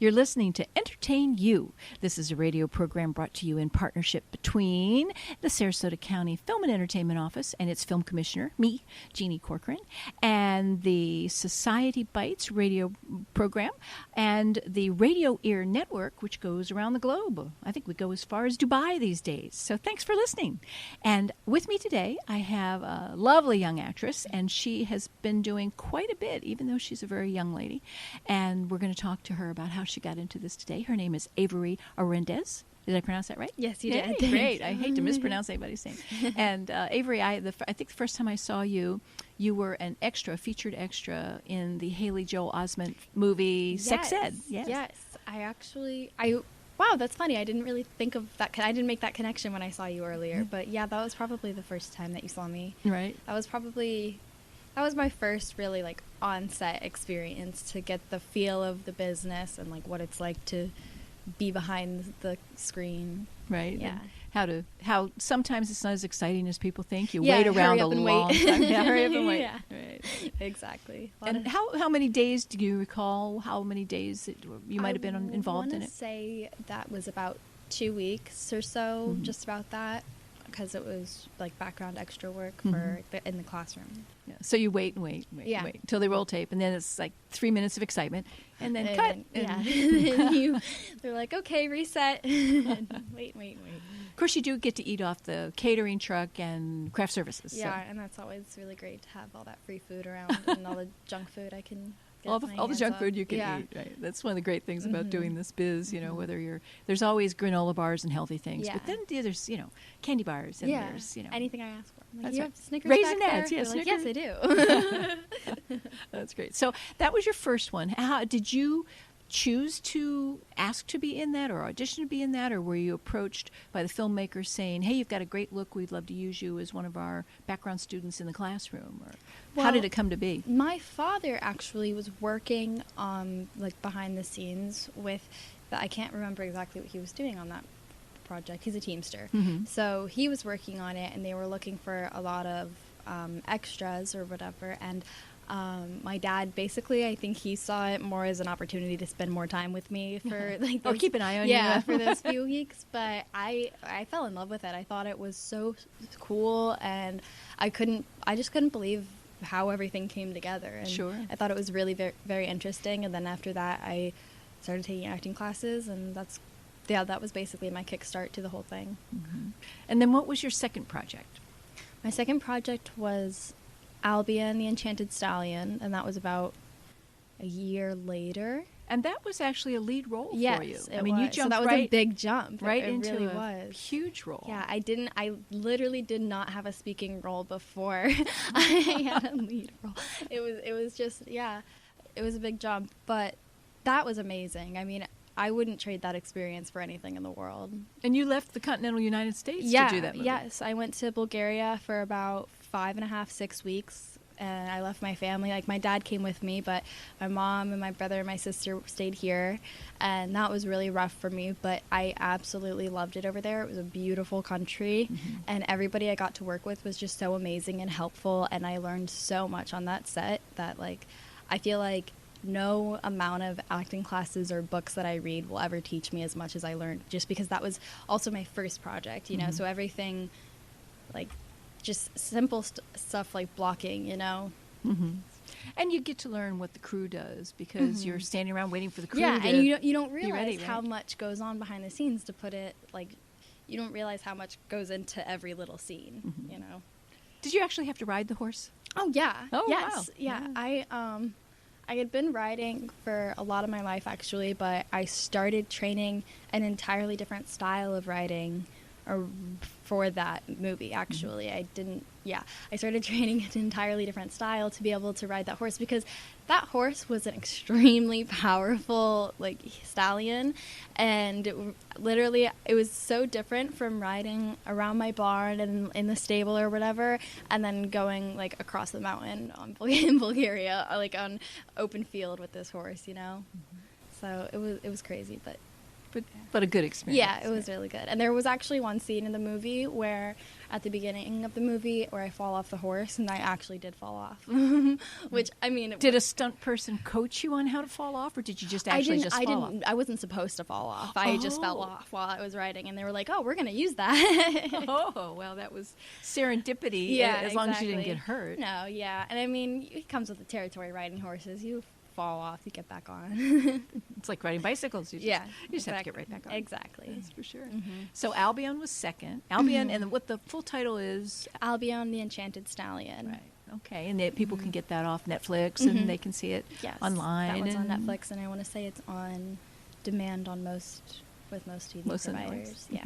You're listening to Entertain You. This is a radio program brought to you in partnership between the Sarasota County Film and Entertainment Office and its film commissioner, me, Jeannie Corcoran, and the Society Bites radio program and the Radio Ear Network, which goes around the globe. I think we go as far as Dubai these days. So thanks for listening. And with me today, I have a lovely young actress, and she has been doing quite a bit, even though she's a very young lady. And we're going to talk to her about how she got into this today. Her name is Avery Orendez. Did I pronounce that right? Yes, you did. Hey, great. I hate to mispronounce anybody's name. And Avery, I think the first time I saw you, you were an extra, featured extra in the Haley Joel Osment movie Sex Ed. Yes. Wow, that's funny. I didn't really think of that. I didn't make that connection when I saw you earlier. But yeah, that was probably the first time that you saw me. Right. That was my first really like on-set experience to get the feel of the business and like what it's like to be behind the screen. Right. Yeah. And how sometimes it's not as exciting as people think. You yeah, wait around a long time. Yeah, hurry up and wait. Yeah. Right. Exactly. And how many days do you recall? How many days you might have been involved in it? I want to say that was about 2 weeks or so, just about that, because it was like background extra work for in the classroom. Yeah. So you wait until they roll tape, and then it's like 3 minutes of excitement, and then cut. They're like, okay, reset. wait. Of course, you do get to eat off the catering truck and craft services. Yeah, and that's always really great to have all that free food around and all the junk food I can get all the junk food you can eat. Right, that's one of the great things about doing this biz. You know, whether there's always granola bars and healthy things, but then there's candy bars and there's anything I ask for. Like, that's you right. have Snickers Raisinets, back there? yes, Like, yes, I do. That's great. So that was your first one. How did you choose to ask to be in that or audition to be in that, or were you approached by the filmmakers saying, hey, you've got a great look, we'd love to use you as one of our background students in the classroom? Or how did it come to be? My father actually was working like behind the scenes with I can't remember exactly what he was doing on that project. He's a Teamster. So he was working on it, and they were looking for a lot of extras or whatever, and my dad, basically, I think he saw it more as an opportunity to spend more time with me for like or keep an eye on you. for those few weeks. But I fell in love with it. I thought it was so cool, and I just couldn't believe how everything came together. And sure. I thought it was really very, very interesting. And then after that, I started taking acting classes, and that was basically my kickstart to the whole thing. And then what was your second project? My second project was Albion, the Enchanted Stallion, and that was about a year later. And that was actually a lead role for you. Yes, I mean, you jumped that was a big jump. Right it into really a was. huge role. Yeah, I literally did not have a speaking role before I had a lead role. It was just, it was a big jump, but that was amazing. I mean, I wouldn't trade that experience for anything in the world. And you left the continental United States to do that movie. Yes, I went to Bulgaria for about 5.5, 6 weeks, and I left my family. Like, my dad came with me, but my mom and my brother and my sister stayed here, and that was really rough for me, but I absolutely loved it over there. It was a beautiful country, and everybody I got to work with was just so amazing and helpful, and I learned so much on that set that, like, I feel like no amount of acting classes or books that I read will ever teach me as much as I learned, just because that was also my first project, you know, so everything, like, just simple stuff like blocking, you know. And you get to learn what the crew does, because you're standing around waiting for the crew to and you don't realize ready, how much goes on behind the scenes to put it, like, you don't realize how much goes into every little scene, you know. Did you actually have to ride the horse? Oh, yeah. Oh, yes. Wow. Yeah. I had been riding for a lot of my life, actually, but I started training an entirely different style of riding for that movie, actually. I started training an entirely different style to be able to ride that horse, because that horse was an extremely powerful, like, stallion, and it was so different from riding around my barn and in the stable or whatever, and then going, like, across the mountain in Bulgaria, like, on open field with this horse, you know. So it was crazy, but but a good experience. Yeah, it was really good. And there was actually one scene in the movie where, at the beginning of the movie, where I fall off the horse, and I actually did fall off. Which, I mean... Did a stunt person coach you on how to fall off, or did you just actually fall off? I wasn't supposed to fall off. I just fell off while I was riding, and they were like, oh, we're going to use that. Oh, well, that was serendipity, as long as you didn't get hurt. No, yeah. And I mean, it comes with the territory riding horses. You fall off, you get back on. It's like riding bicycles. You just have to get right back on. Exactly. That's for sure. So Albion was second. Albion, and what the full title is? Albion the Enchanted Stallion. Right. Okay, and people can get that off Netflix, and they can see it online. That one's on Netflix, and I want to say it's on demand on most TV providers. Yeah.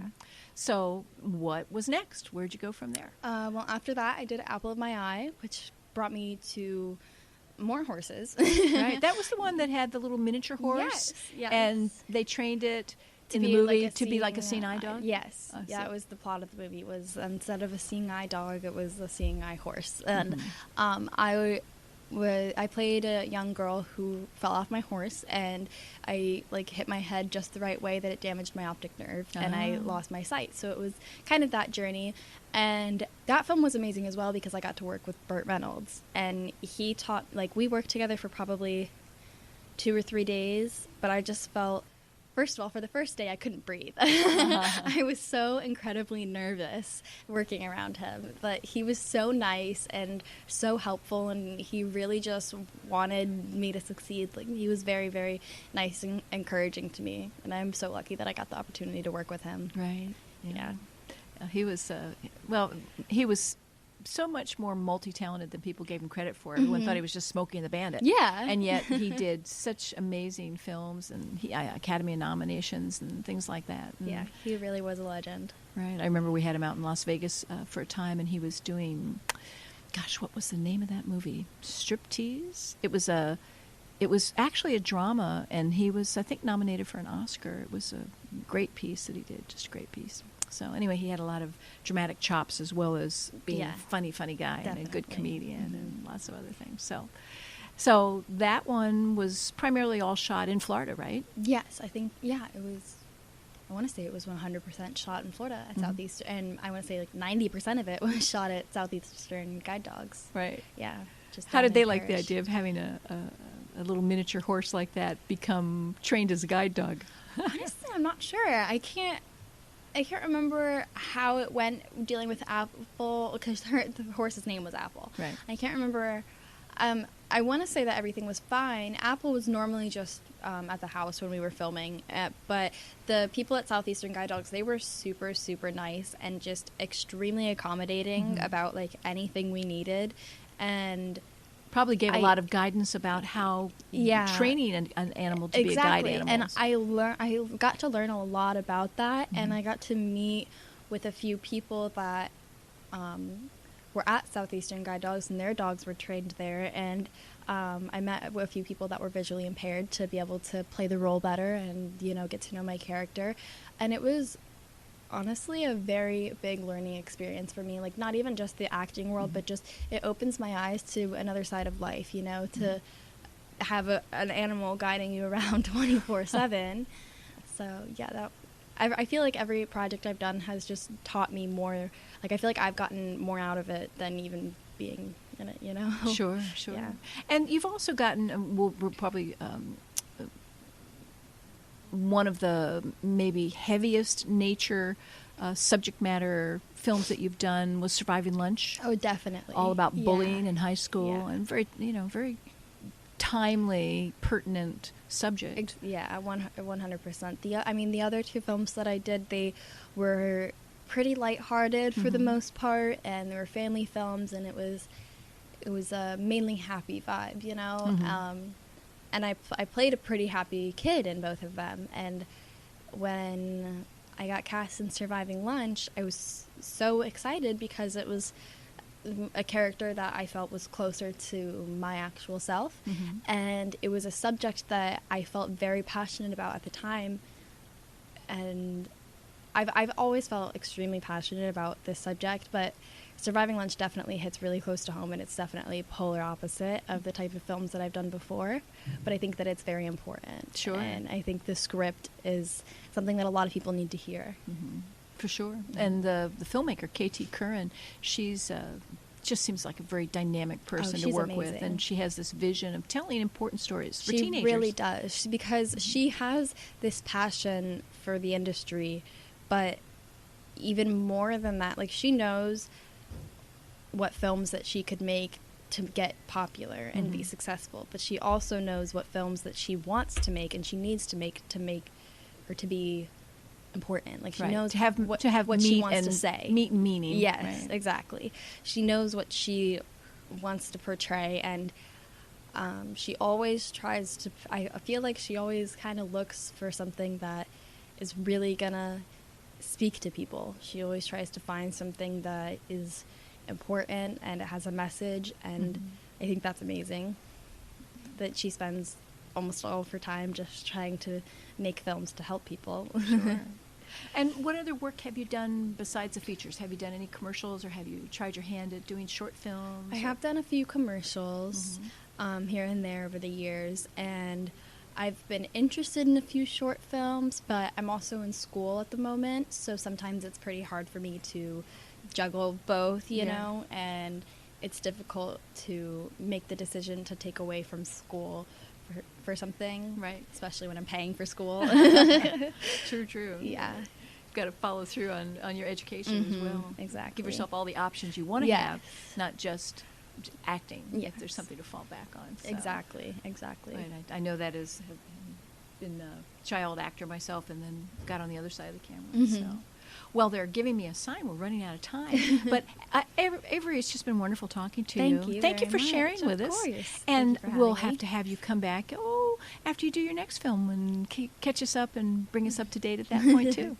So what was next? Where'd you go from there? Well, after that, I did Apple of My Eye, which brought me to more horses. Right. That was the one that had the little miniature horse. Yes. And they trained it in the movie to be like a seeing eye dog? Yes. It was the plot of the movie. Was instead of a seeing eye dog, it was a seeing eye horse. And I played a young girl who fell off my horse, and I hit my head just the right way that it damaged my optic nerve, and I lost my sight. So it was kind of that journey, and that film was amazing as well because I got to work with Burt Reynolds, and he taught. We worked together for probably 2 or 3 days, but I just felt. First of all, for the first day, I couldn't breathe. I was so incredibly nervous working around him. But he was so nice and so helpful, and he really just wanted me to succeed. He was very, very nice and encouraging to me. And I'm so lucky that I got the opportunity to work with him. Right. Yeah. He was, he was so much more multi-talented than people gave him credit for. Everyone thought he was just Smokey and the Bandit. Yeah. And yet he did such amazing films, and he Academy nominations and things like that. And yeah, he really was a legend. Right. I remember we had him out in Las Vegas for a time, and he was doing, gosh, what was the name of that movie? Striptease? It was actually a drama, and he was, I think, nominated for an Oscar. It was a great piece that he did, just a great piece. So anyway, he had a lot of dramatic chops as well as being a funny guy. Definitely. And a good comedian and lots of other things. So that one was primarily all shot in Florida, right? Yes, I think, it was, I want to say it was 100% shot in Florida at Southeastern, and I want to say 90% of it was shot at Southeastern Guide Dogs. Right. Yeah. How did they like the idea of having a little miniature horse like that become trained as a guide dog? Honestly, I'm not sure. I can't remember how it went dealing with Apple, because the horse's name was Apple. Right. I can't remember. I want to say that everything was fine. Apple was normally just at the house when we were filming, but the people at Southeastern Guide Dogs, they were super, super nice and just extremely accommodating about anything we needed, and probably gave a lot of guidance about how training an animal to be a guide animal. And I got to learn a lot about that, and I got to meet with a few people that were at Southeastern Guide Dogs, and their dogs were trained there, and I met with a few people that were visually impaired to be able to play the role better and get to know my character, and it was honestly a very big learning experience for me, not even just the acting world, but just it opens my eyes to another side of life, to have an animal guiding you around 24/7. So I feel like every project I've done has just taught me more. I feel like I've gotten more out of it than even being in it, Sure. Yeah. And you've also gotten, we're probably one of the maybe heaviest nature subject matter films that you've done was Surviving Lunch. Oh, definitely. All about bullying in high school, and very timely, pertinent subject. Yeah, 100%. The other two films that I did, they were pretty lighthearted for the most part, and they were family films, and it was a mainly happy vibe, and I played a pretty happy kid in both of them. And when I got cast in Surviving Lunch, I was so excited because it was a character that I felt was closer to my actual self. And it was a subject that I felt very passionate about at the time. And I've always felt extremely passionate about this subject, but Surviving Lunch definitely hits really close to home, and it's definitely polar opposite of the type of films that I've done before. But I think that it's very important. Sure. And I think the script is something that a lot of people need to hear. Mm-hmm. For sure. And the filmmaker, K.T. Curran, she's just seems like a very dynamic person to work amazing. with. And she has this vision of telling important stories for she teenagers. She really does, because she has this passion for the industry, but even more than that, like, she knows what films that she could make to get popular and be successful, but she also knows what films that she wants to make and she needs to make or to be important. Like, she knows what she wants to say. Meat and meaning. Yes, right. exactly. She knows what she wants to portray, and she always tries to, I feel like she always kind of looks for something that is really gonna speak to people. She always tries to find something that is important and it has a message, and I think that's amazing that she spends almost all of her time just trying to make films to help people. Sure. And what other work have you done besides the features? Have you done any commercials, or have you tried your hand at doing short films? I have done a few commercials here and there over the years, and I've been interested in a few short films, but I'm also in school at the moment, so sometimes it's pretty hard for me to juggle both, you know, and it's difficult to make the decision to take away from school for something, right? Especially when I'm paying for school. True. Yeah. You've got to follow through on your education as well. Exactly. Give yourself all the options you want to have, not just acting. If there's something to fall back on. So. Exactly. Right. I know that is, have been a child actor myself, and then got on the other side of the camera. So. Well, they're giving me a sign. We're running out of time. But Avery, it's just been wonderful talking to you. Thank you for sharing with us. And we'll have to have you come back after you do your next film and catch us up and bring us up to date at that point, too.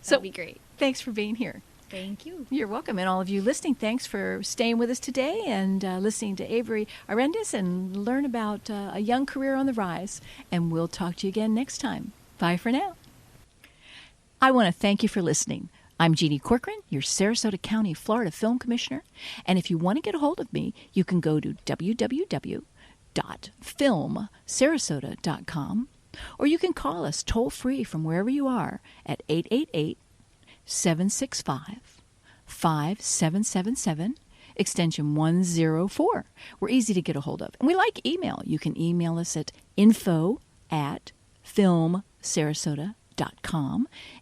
That'd be great. Thanks for being here. Thank you. You're welcome. And all of you listening, thanks for staying with us today and listening to Avery Orendez and learn about a young career on the rise. And we'll talk to you again next time. Bye for now. I want to thank you for listening. I'm Jeannie Corcoran, your Sarasota County, Florida Film Commissioner. And if you want to get a hold of me, you can go to www.filmsarasota.com, or you can call us toll-free from wherever you are at 888-765-5777, extension 104. We're easy to get a hold of. And we like email. You can email us at info@filmsarasota.com.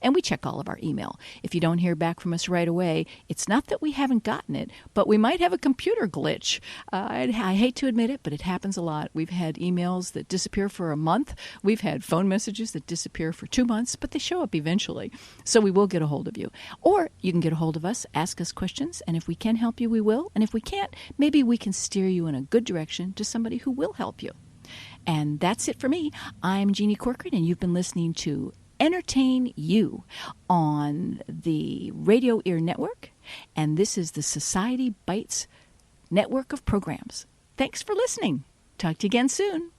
And we check all of our email. If you don't hear back from us right away, it's not that we haven't gotten it, but we might have a computer glitch. I hate to admit it, but it happens a lot. We've had emails that disappear for a month. We've had phone messages that disappear for 2 months, but they show up eventually. So we will get a hold of you. Or you can get a hold of us, ask us questions, and if we can help you, we will. And if we can't, maybe we can steer you in a good direction to somebody who will help you. And that's it for me. I'm Jeannie Corcoran, and you've been listening to Entertain You on the Radio Ear Network, and this is the Society Bites network of programs. Thanks for listening. Talk to you again soon.